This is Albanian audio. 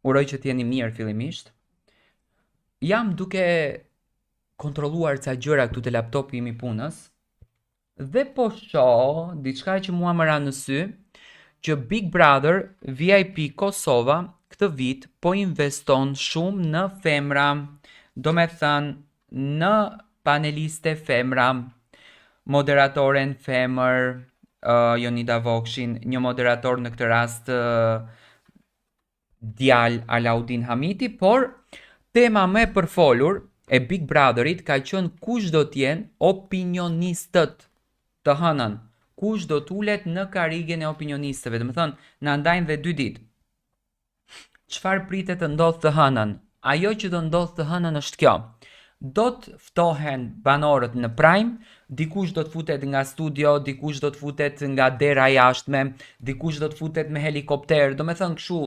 Uroj që t'jeni mirë fillimisht. Jam duke kontrolluar ca gjëra këtu te laptopi im I punës dhe po shoh diçka që mua më ra në sy që Big Brother VIP Kosova këtë vit po investon shumë në femra, do me thënë në paneliste femra, moderatoren femër, Jonida Vokshin, një moderator në këtë rast djalë Alaudin Hamiti, por tema më e përfolur e Big Brotherit ka qenë kush do t'jenë opinionistët të hënën, kush do t'ulet në karrigen e opinionistëve, do të thënë, na ndajnë dhe 2 ditë. Çfarë pritet të ndodhë të hënën? Ajo që do ndodhë të hënën është kjo. Do të ftohen banorët në Prime, dikush do të futet nga studio, dikush do të futet nga dera jashtme, dikush do të futet me helikopter, do me thënë kështu